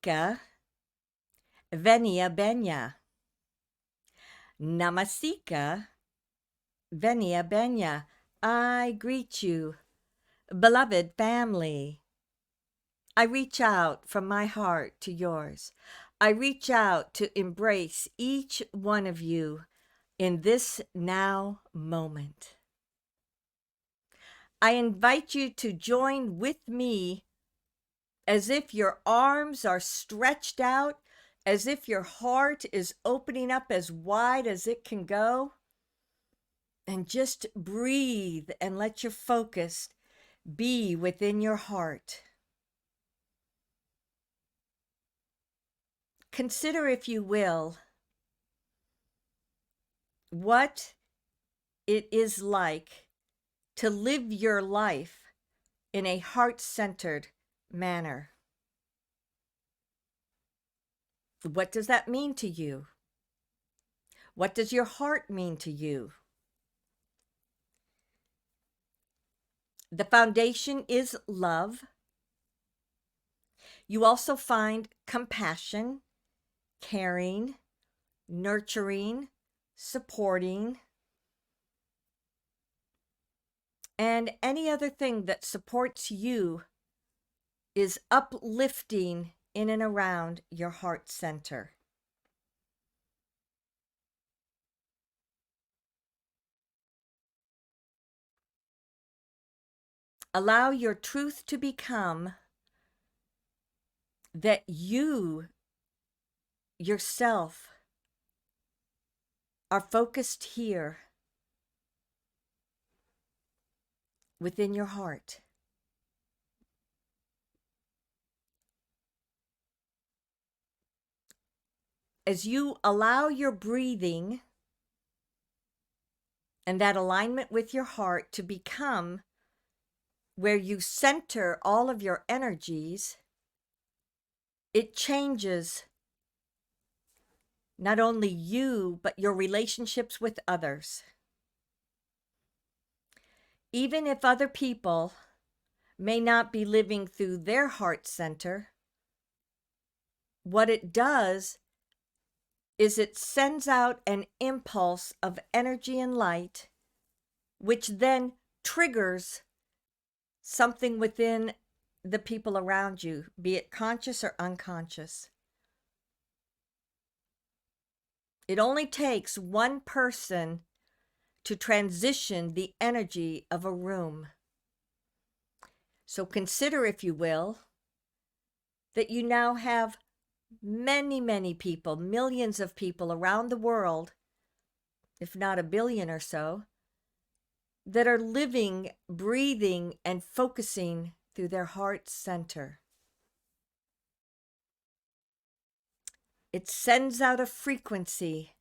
Namasika, Venia Benya. Namasika, Venia Benya. I greet you, beloved family. I reach out from my heart to yours. I reach out to embrace each one of you in this now moment. I invite you to join with me as if your arms are stretched out, as if your heart is opening up as wide as it can go. And just breathe and let your focus be within your heart. Consider, if you will, what it is like to live your life in a heart-centered manner. What does that mean to you? What does your heart mean to you? The foundation is love. You also find compassion, caring, nurturing, supporting, and any other thing that supports you is uplifting in and around your heart center. Allow your truth to become that you yourself are focused here within your heart. As you allow your breathing and that alignment with your heart to become where you center all of your energies, it changes not only you, but your relationships with others. Even if other people may not be living through their heart center, what it does is it sends out an impulse of energy and light, which then triggers something within the people around you, be it conscious or unconscious. It only takes one person to transition the energy of a room. So consider, if you will, that you now have many, many people, millions of people around the world, if not a billion or so, that are living, breathing, and focusing through their heart center. It sends out a frequency.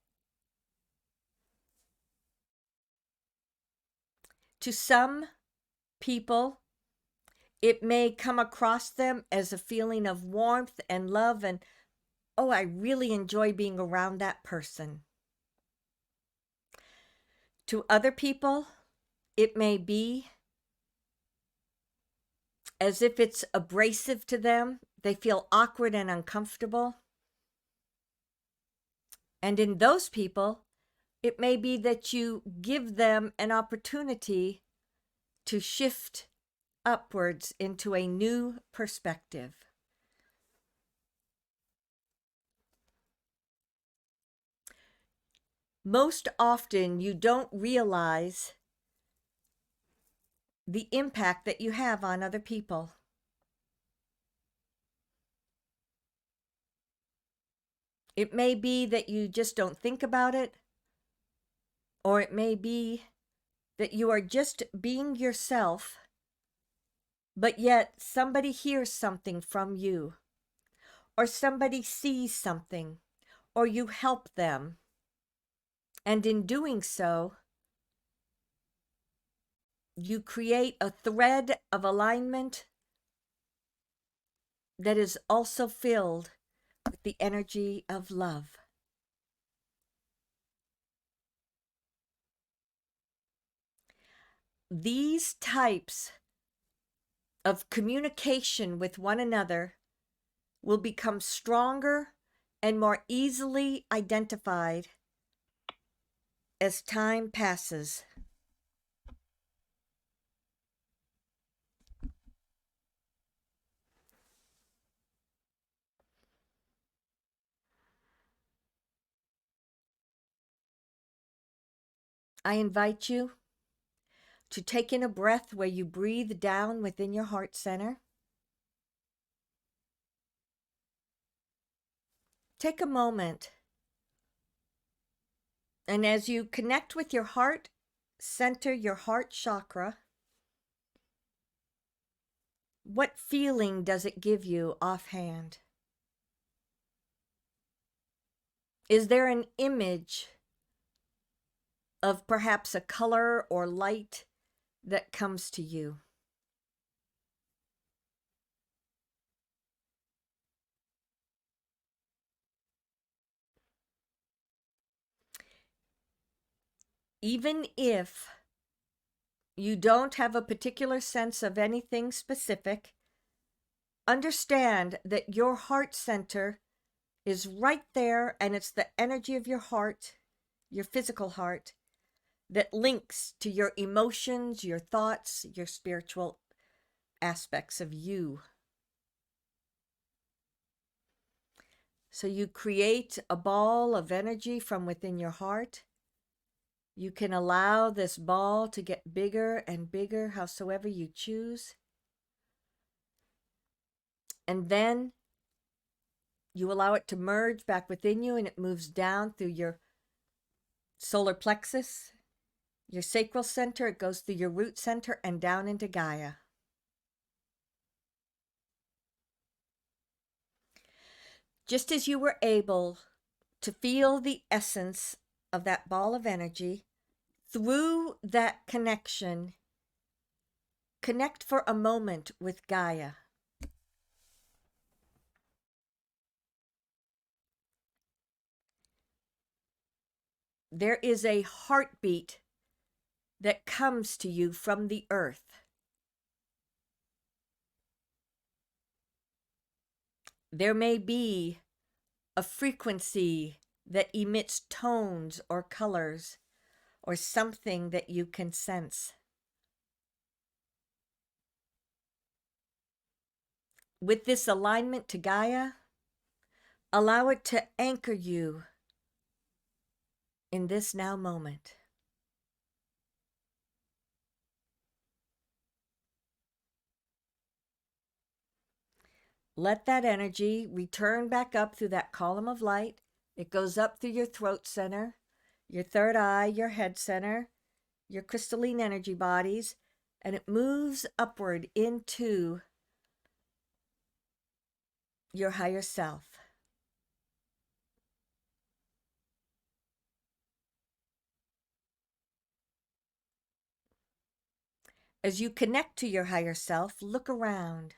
To some people, it may come across them as a feeling of warmth and love and, oh, I really enjoy being around that person. To other people, it may be as if it's abrasive to them. They feel awkward and uncomfortable. And in those people, it may be that you give them an opportunity to shift upwards into a new perspective. Most often, you don't realize the impact that you have on other people. It may be that you just don't think about it, or it may be that you are just being yourself, but yet somebody hears something from you, or somebody sees something, or you help them. And in doing so, you create a thread of alignment that is also filled with the energy of love. These types of communication with one another will become stronger and more easily identified as time passes. I invite you to take in a breath where you breathe down within your heart center. Take a moment, and as you connect with your heart, center your heart chakra. What feeling does it give you offhand? Is there an image of perhaps a color or light that comes to you? Even if you don't have a particular sense of anything specific, understand that your heart center is right there, and it's the energy of your heart, your physical heart, that links to your emotions, your thoughts, your spiritual aspects of you. So you create a ball of energy from within your heart. You can allow this ball to get bigger and bigger, howsoever you choose. And then you allow it to merge back within you, and it moves down through your solar plexus, your sacral center. It goes through your root center and down into Gaia. Just as you were able to feel the essence of that ball of energy, through that connection, connect for a moment with Gaia. There is a heartbeat that comes to you from the earth. There may be a frequency that emits tones or colors or something that you can sense. With this alignment to Gaia, allow it to anchor you in this now moment. Let that energy return back up through that column of light. It goes up through your throat center, your third eye, your head center, your crystalline energy bodies, and it moves upward into your higher self. As you connect to your higher self, look around.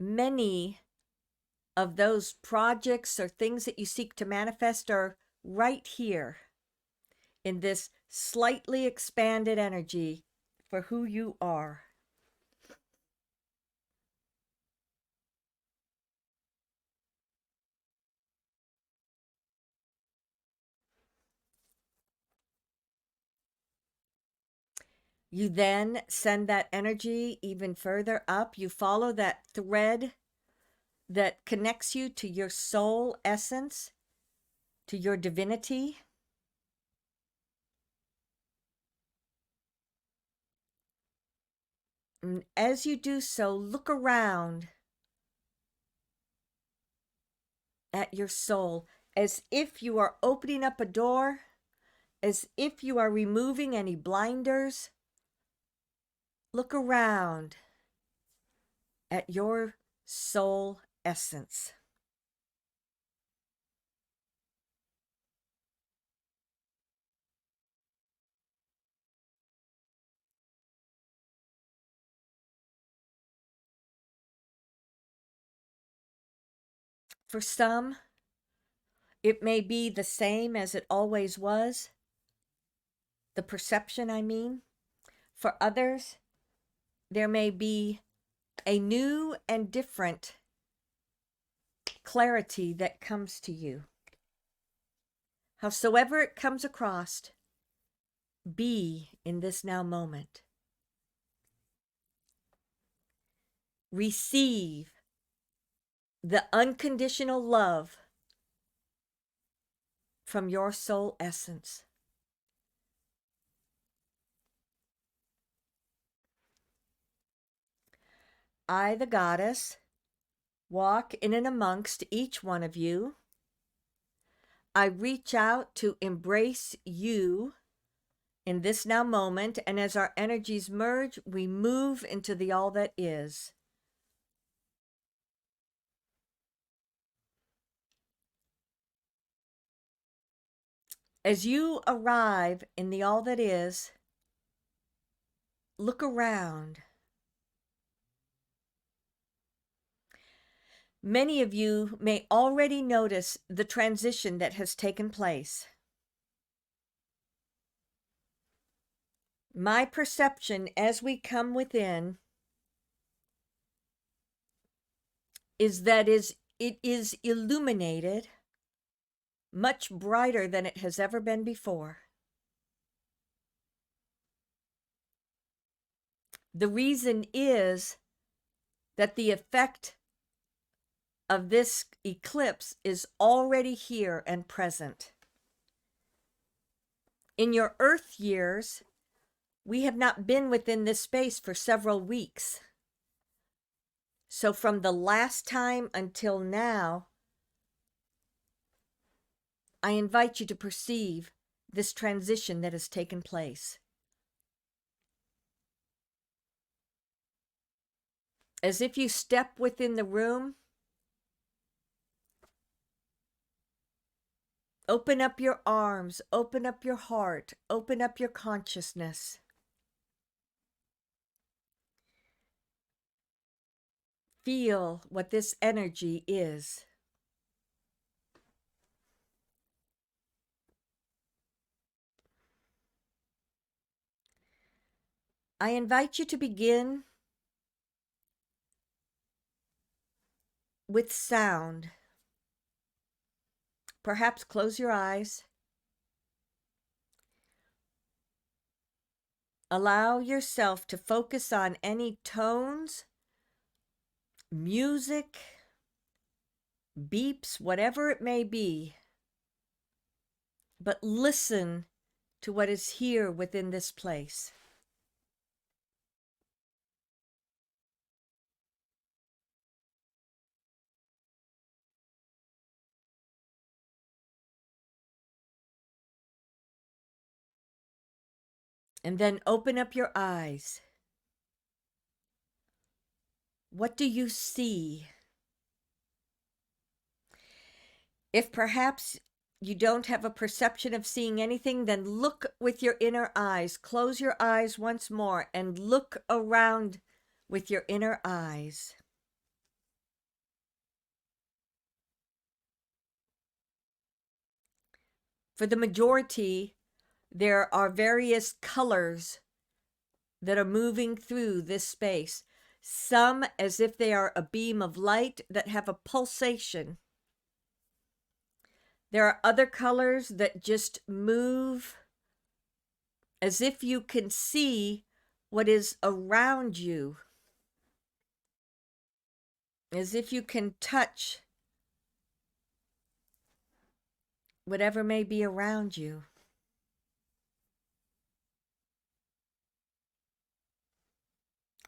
Many of those projects or things that you seek to manifest are right here in this slightly expanded energy for who you are. You then send that energy even further up. You follow that thread that connects you to your soul essence, to your divinity. And as you do so, look around at your soul as if you are opening up a door, as if you are removing any blinders. Look around at your soul essence. For some, it may be the same as it always was. The perception, I mean. For others, there may be a new and different clarity that comes to you. Howsoever it comes across, be in this now moment. Receive the unconditional love from your soul essence. I, the goddess, walk in and amongst each one of you. I reach out to embrace you in this now moment, and as our energies merge, we move into the all that is. As you arrive in the all that is, look around. Many of you may already notice the transition that has taken place. My perception as we come within is that it is illuminated much brighter than it has ever been before. The reason is that the effect of this eclipse is already here and present. In your Earth years, we have not been within this space for several weeks. So from the last time until now, I invite you to perceive this transition that has taken place. As if you step within the room, open up your arms, open up your heart, open up your consciousness. Feel what this energy is. I invite you to begin with sound. Perhaps close your eyes. Allow yourself to focus on any tones, music, beeps, whatever it may be. But listen to what is here within this place. And then open up your eyes. What do you see? If perhaps you don't have a perception of seeing anything, then look with your inner eyes. Close your eyes once more and look around with your inner eyes. For the majority, there are various colors that are moving through this space. Some as if they are a beam of light that have a pulsation. There are other colors that just move as if you can see what is around you. As if you can touch whatever may be around you.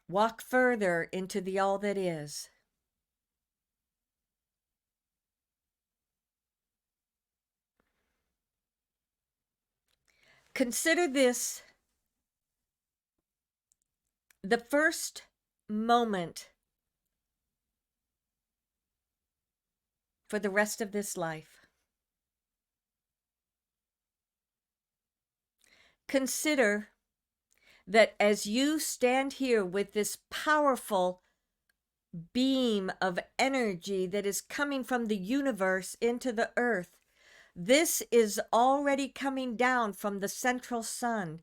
Walk further into the all that is. Consider this the first moment for the rest of this life. Consider that as you stand here with this powerful beam of energy that is coming from the universe into the earth, this is already coming down from the central sun.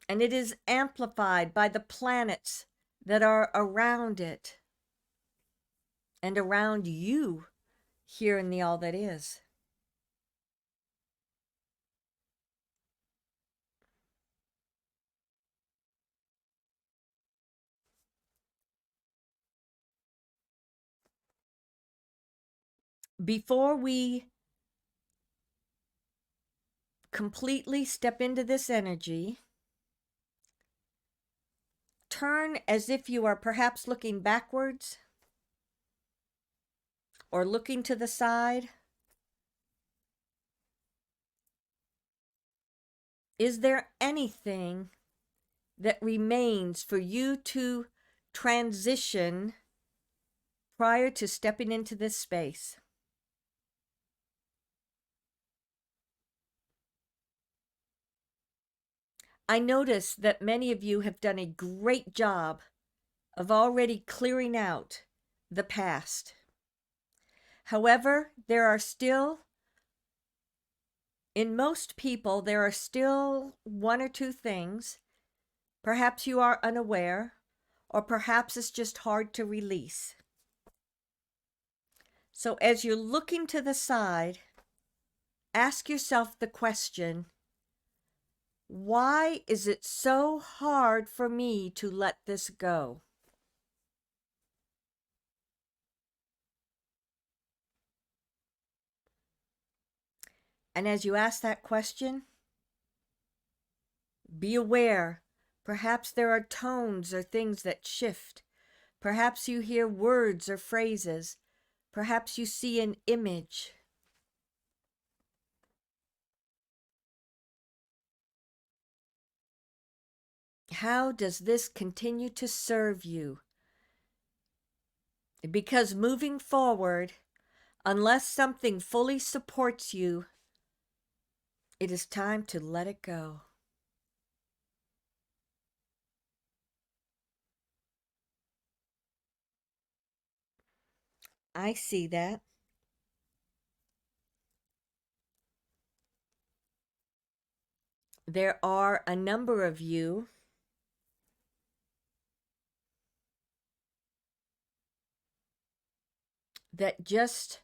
and it is amplified by the planets that are around it and around you here in the all that is. Before we completely step into this energy, turn as if you are perhaps looking backwards or looking to the side. Is there anything that remains for you to transition prior to stepping into this space? I notice that many of you have done a great job of already clearing out the past. However, in most people, there are still one or two things. Perhaps you are unaware, or perhaps it's just hard to release. So as you're looking to the side, ask yourself the question, why is it so hard for me to let this go? And as you ask that question, be aware. Perhaps there are tones or things that shift. Perhaps you hear words or phrases. Perhaps you see an image. How does this continue to serve you? Because moving forward, unless something fully supports you, it is time to let it go. I see that. There are a number of you that just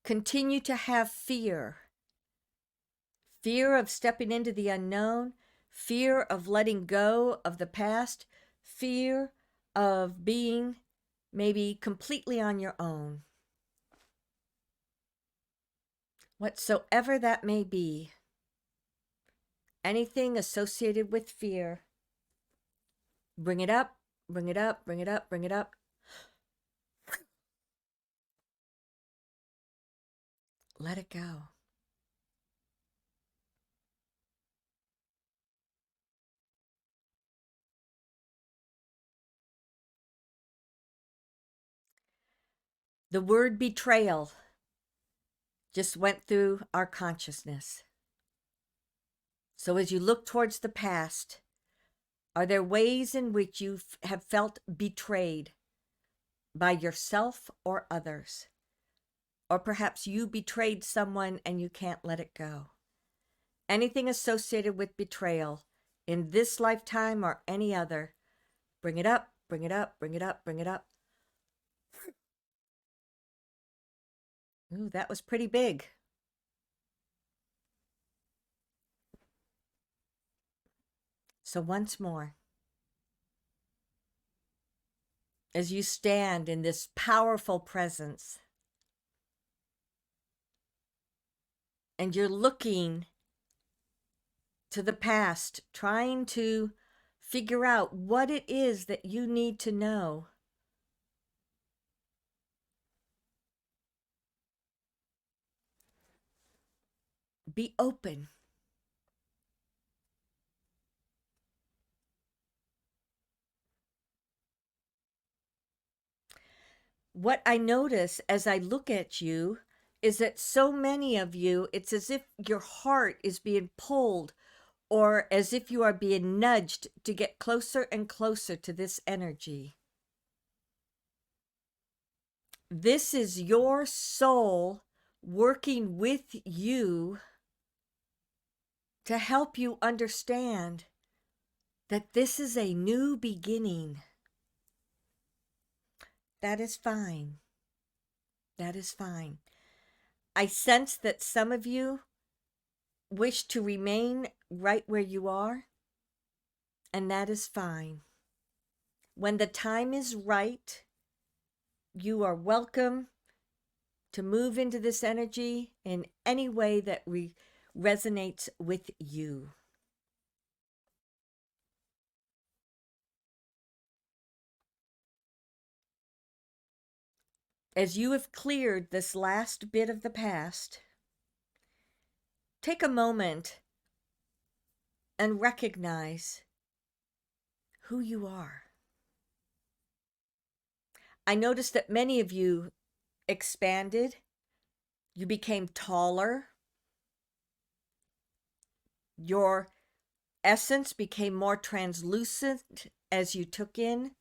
continue to have fear. Fear of stepping into the unknown, fear of letting go of the past, fear of being maybe completely on your own. Whatsoever that may be, anything associated with fear, bring it up, bring it up, bring it up, bring it up. Let it go. The word betrayal just went through our consciousness. So as you look towards the past, are there ways in which you have felt betrayed by yourself or others? Or perhaps you betrayed someone and you can't let it go. Anything associated with betrayal in this lifetime or any other, bring it up, bring it up, bring it up, bring it up. Ooh, that was pretty big. So once more, as you stand in this powerful presence, and you're looking to the past, trying to figure out what it is that you need to know, be open. What I notice as I look at you is that so many of you, it's as if your heart is being pulled or as if you are being nudged to get closer and closer to this energy. This is your soul working with you to help you understand that this is a new beginning. That is fine. That is fine. I sense that some of you wish to remain right where you are, and that is fine. When the time is right, you are welcome to move into this energy in any way that resonates with you. As you have cleared this last bit of the past, take a moment and recognize who you are. I noticed that many of you expanded, you became taller, your essence became more translucent as you took in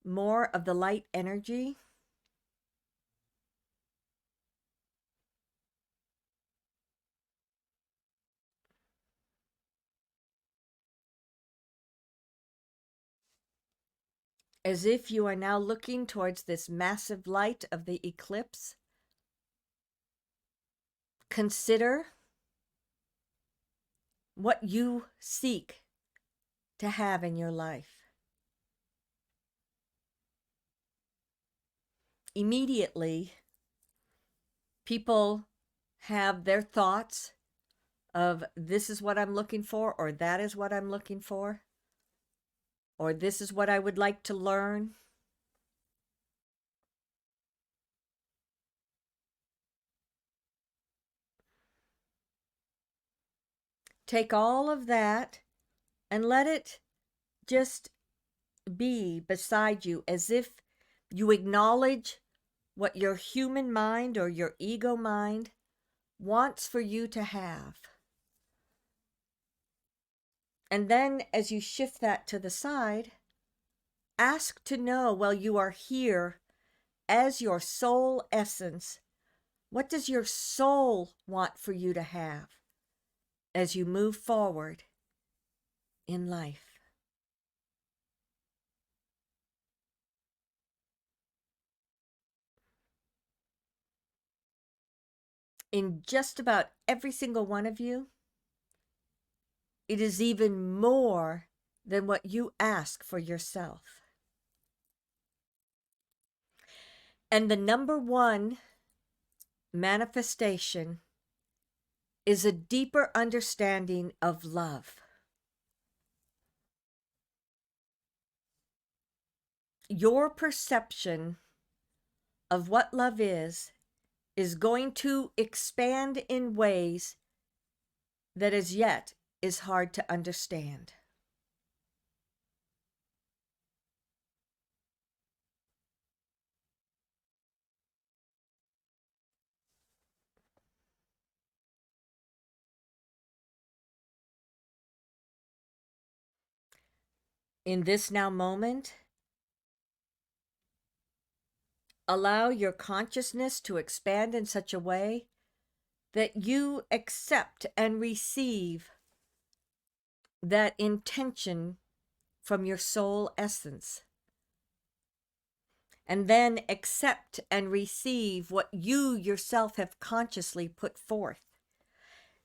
more of the light energy. As if you are now looking towards this massive light of the eclipse, consider what you seek to have in your life. Immediately, people have their thoughts of this is what I'm looking for, or that is what I'm looking for, or this is what I would like to learn. Take all of that and let it just be beside you, as if you acknowledge what your human mind or your ego mind wants for you to have. And then as you shift that to the side, ask to know, while you are here as your soul essence, what does your soul want for you to have as you move forward in life? In just about every single one of you, it is even more than what you ask for yourself. And the number one manifestation is a deeper understanding of love. Your perception of what love is going to expand in ways that as yet is hard to understand. In this now moment, allow your consciousness to expand in such a way that you accept and receive that intention from your soul essence. And then accept and receive what you yourself have consciously put forth.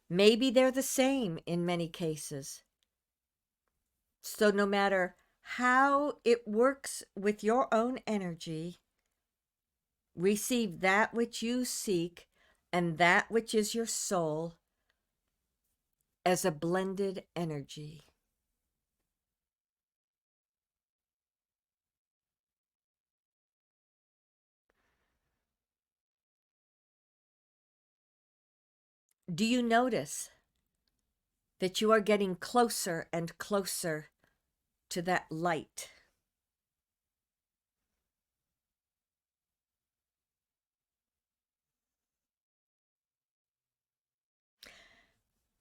Maybe they're the same in many cases. So no matter how it works with your own energy, receive that which you seek and that which is your soul as a blended energy. Do you notice that you are getting closer and closer to that light?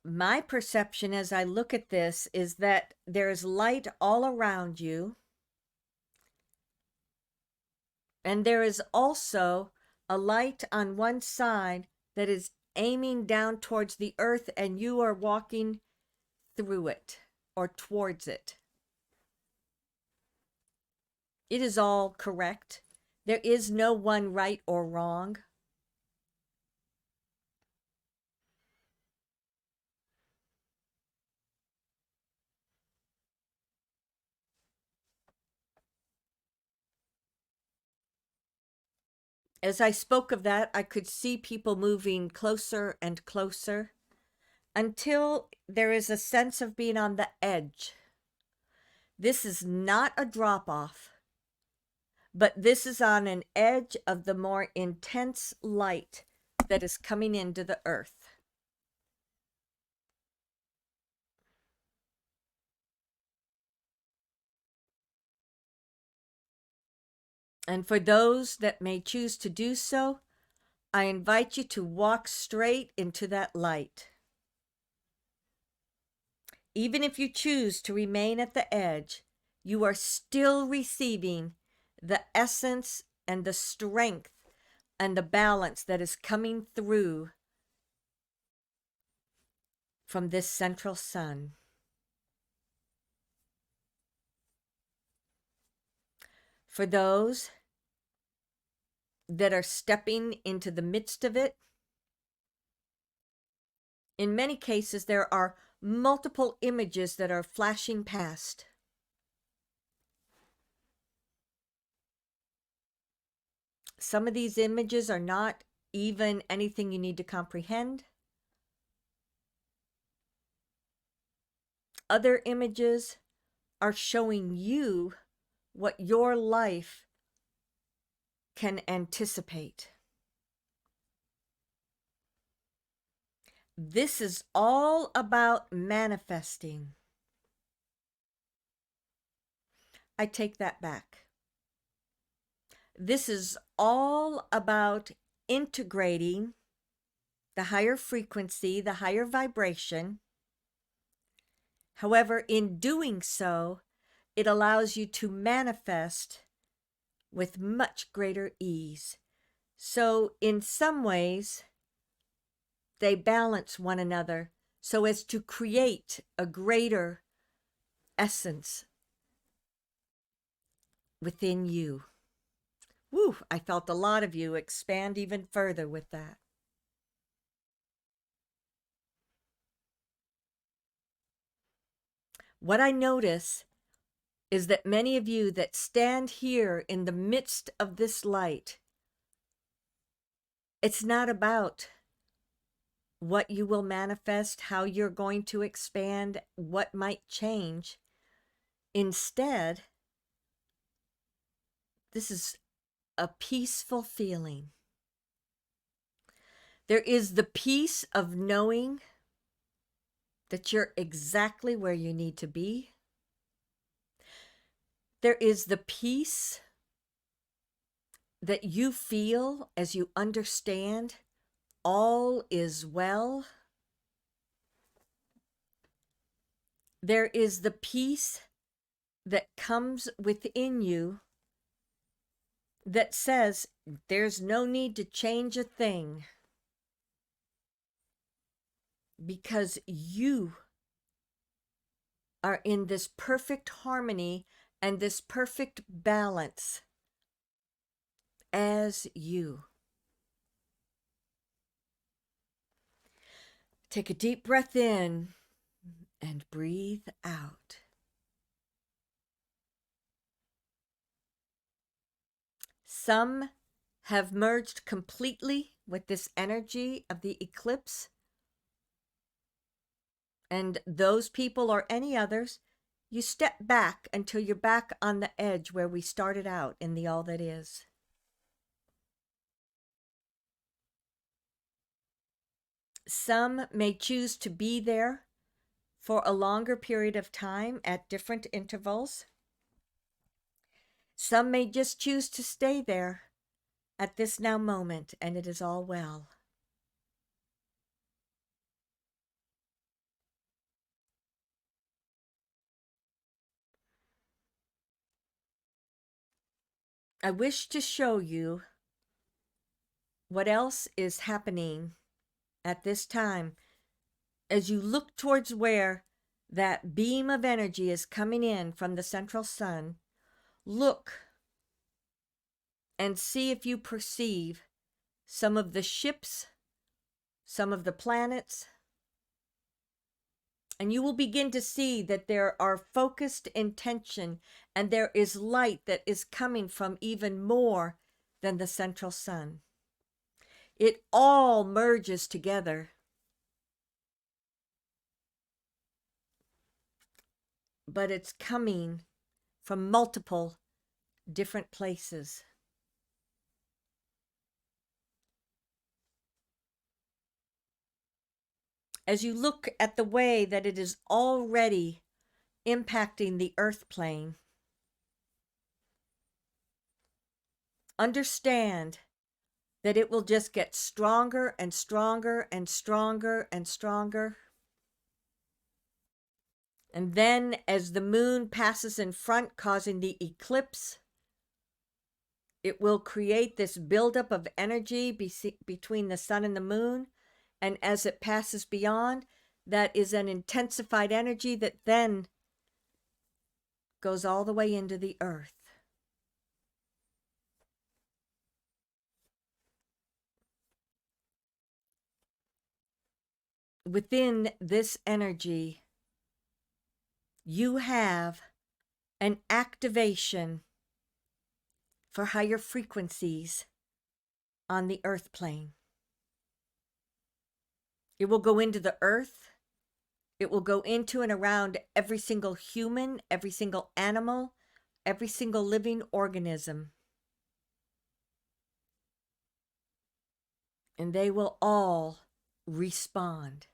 My perception as I look at this is that there's light all around you, and there is also a light on one side that is aiming down towards the earth, and you are walking through it or towards it. It is all correct. There is no one right or wrong. As I spoke of that, I could see people moving closer and closer until there is a sense of being on the edge. This is not a drop off, but this is on an edge of the more intense light that is coming into the earth. And for those that may choose to do so, I invite you to walk straight into that light. Even if you choose to remain at the edge, you are still receiving the essence and the strength and the balance that is coming through from this central sun. For those that are stepping into the midst of it, in many cases, there are multiple images that are flashing past. Some of these images are not even anything you need to comprehend. Other images are showing you what your life can anticipate. This is all about manifesting. I take that back. This is all about integrating the higher frequency, the higher vibration. However, in doing so, it allows you to manifest with much greater ease. So, in some ways, they balance one another so as to create a greater essence within you. Woo, I felt a lot of you expand even further with that. What I notice is that many of you that stand here in the midst of this light, it's not about what you will manifest, how you're going to expand, what might change. Instead, this is a peaceful feeling. There is the peace of knowing that you're exactly where you need to be. There is the peace that you feel as you understand all is well. There is the peace that comes within you that says there's no need to change a thing because you are in this perfect harmony and this perfect balance as you. Take a deep breath in and breathe out. Some have merged completely with this energy of the eclipse. And those people or any others, you step back until you're back on the edge where we started out in the all that is. Some may choose to be there for a longer period of time at different intervals. Some may just choose to stay there at this now moment, and it is all well. I wish to show you what else is happening at this time, as you look towards where that beam of energy is coming in from the central sun, look and see if you perceive some of the ships, some of the planets, and you will begin to see that there are focused intention and there is light that is coming from even more than the central sun. It all merges together. But it's coming from multiple different places. As you look at the way that it is already impacting the earth plane, understand that it will just get stronger and stronger and stronger and stronger. And then as the moon passes in front, causing the eclipse, it will create this buildup of energy between the sun and the moon. And as it passes beyond, that is an intensified energy that then goes all the way into the earth. Within this energy, you have an activation for higher frequencies on the earth plane. It will go into the earth. It will go into and around every single human, every single animal, every single living organism. And they will all respond.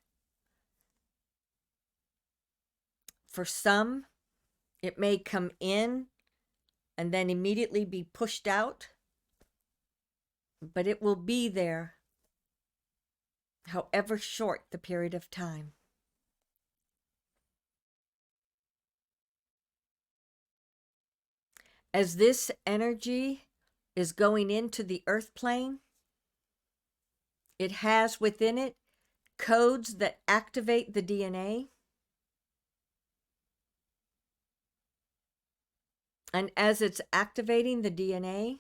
For some, it may come in and then immediately be pushed out, but it will be there however short the period of time. As this energy is going into the earth plane, it has within it codes that activate the DNA. And as it's activating the DNA,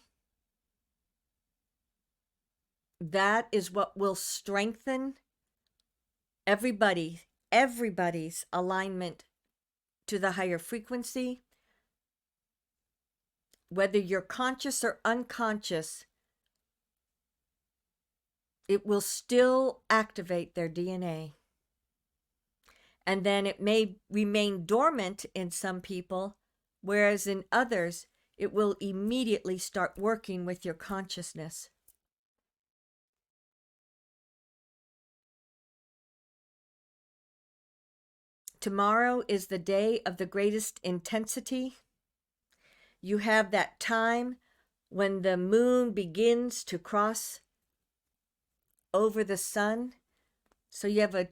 that is what will strengthen everybody's alignment to the higher frequency. Whether you're conscious or unconscious, it will still activate their DNA. And then it may remain dormant in some people, whereas in others, it will immediately start working with your consciousness. Tomorrow is the day of the greatest intensity. You have that time when the moon begins to cross over the sun. So you have a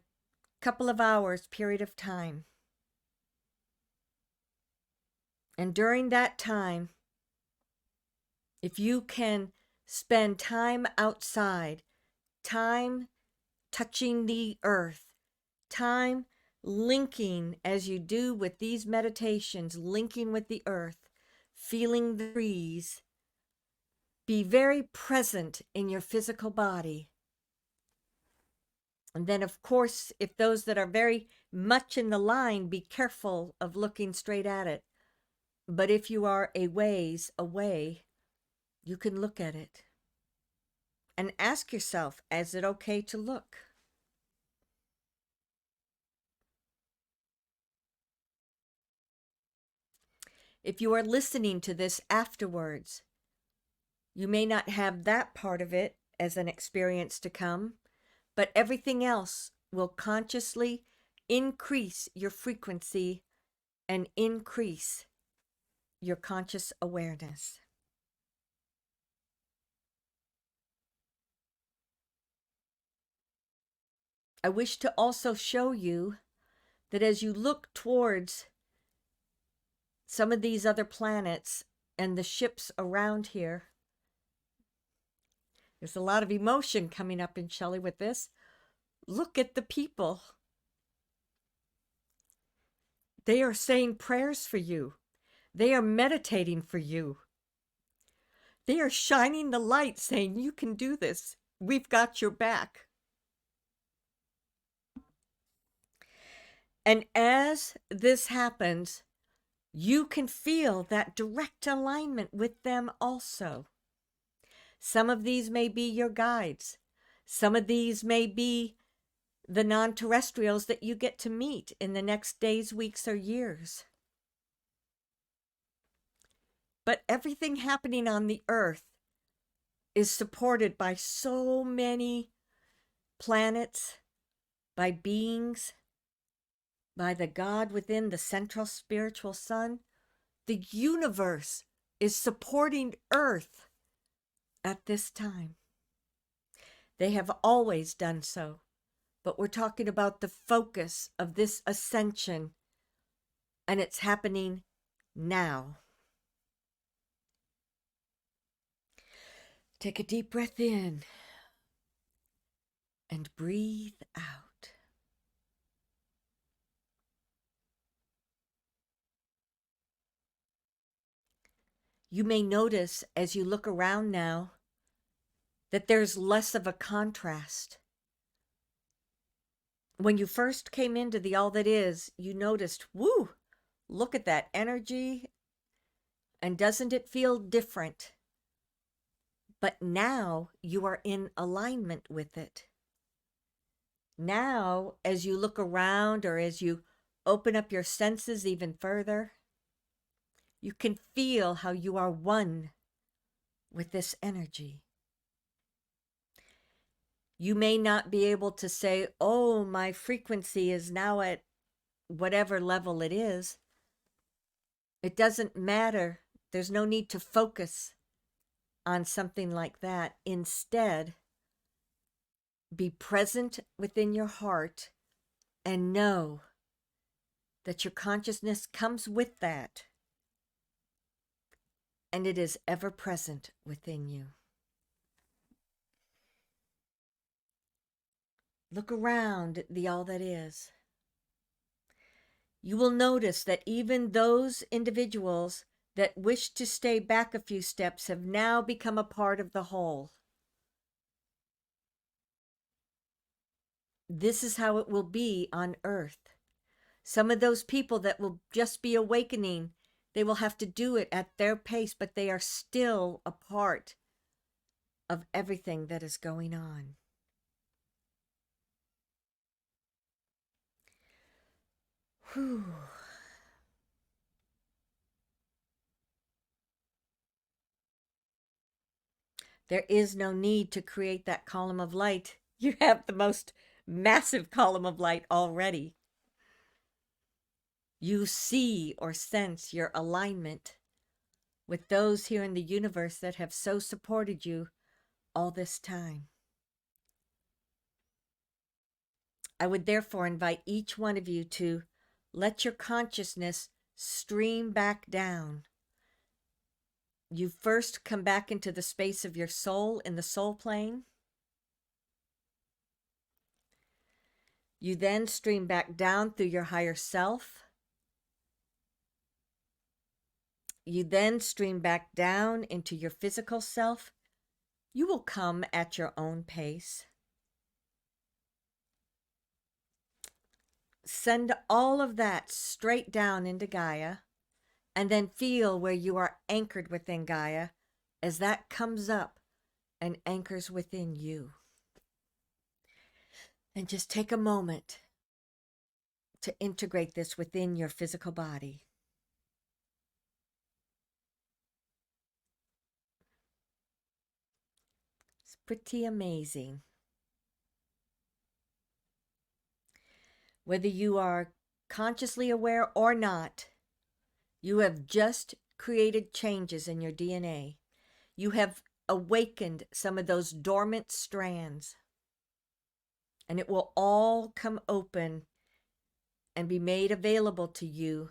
couple of hours period of time. And during that time, if you can spend time outside, time touching the earth, time linking as you do with these meditations, linking with the earth, feeling the breeze, be very present in your physical body. And then, of course, if those that are very much in the line, be careful of looking straight at it. But if you are a ways away, you can look at it. And ask yourself, is it okay to look? If you are listening to this afterwards, you may not have that part of it as an experience to come, but everything else will consciously increase your frequency and increase your conscious awareness. I wish to also show you that as you look towards some of these other planets and the ships around here, there's a lot of emotion coming up in Shelly with this. Look at the people. They are saying prayers for you. They are meditating for you. They are shining the light saying, you can do this. We've got your back. And as this happens, you can feel that direct alignment with them also. Some of these may be your guides. Some of these may be the non-terrestrials that you get to meet in the next days, weeks, or years. But everything happening on the earth is supported by so many planets, by beings, by the God within the central spiritual sun. The universe is supporting Earth at this time. They have always done so, but we're talking about the focus of this ascension, and it's happening now. Take a deep breath in and breathe out. You may notice as you look around now that there's less of a contrast. When you first came into the All That Is, you noticed, woo, look at that energy, and doesn't it feel different? But now you are in alignment with it. Now, as you look around or as you open up your senses even further, you can feel how you are one with this energy. You may not be able to say, oh, my frequency is now at whatever level it is. It doesn't matter. There's no need to focus on something like that. Instead, be present within your heart and know that your consciousness comes with that, and it is ever present within you. Look around at the All That Is. You will notice that even those individuals that wish to stay back a few steps have now become a part of the whole. This is how it will be on Earth. Some of those people that will just be awakening, they will have to do it at their pace, but they are still a part of everything that is going on. Whew. There is no need to create that column of light. You have the most massive column of light already. You see or sense your alignment with those here in the universe that have so supported you all this time. I would therefore invite each one of you to let your consciousness stream back down. You first come back into the space of your soul in the soul plane. You then stream back down through your higher self. You then stream back down into your physical self. You will come at your own pace. Send all of that straight down into Gaia, and then feel where you are anchored within Gaia as that comes up and anchors within you. And just take a moment to integrate this within your physical body. It's pretty amazing. Whether you are consciously aware or not, you have just created changes in your DNA. You have awakened some of those dormant strands, and it will all come open and be made available to you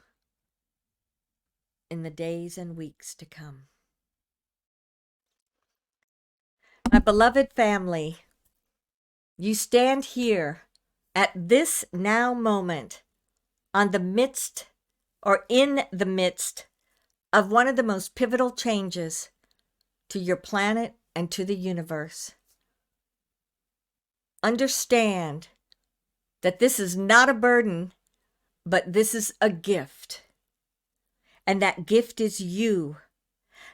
in the days and weeks to come. My beloved family, You stand here at this now moment on the midst or in the midst of one of the most pivotal changes to your planet and to the universe. Understand that this is not a burden, but this is a gift. And that gift is you.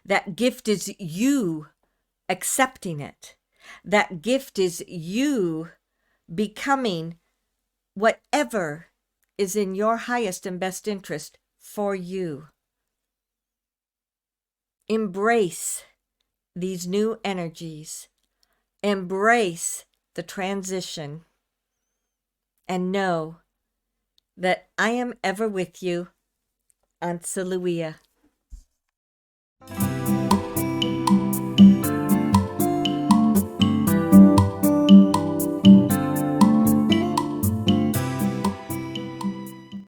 That gift is you accepting it. That gift is you becoming whatever is in your highest and best interest for you. Embrace these new energies. Embrace the transition. And know that I am ever with you, Aunt Saluia.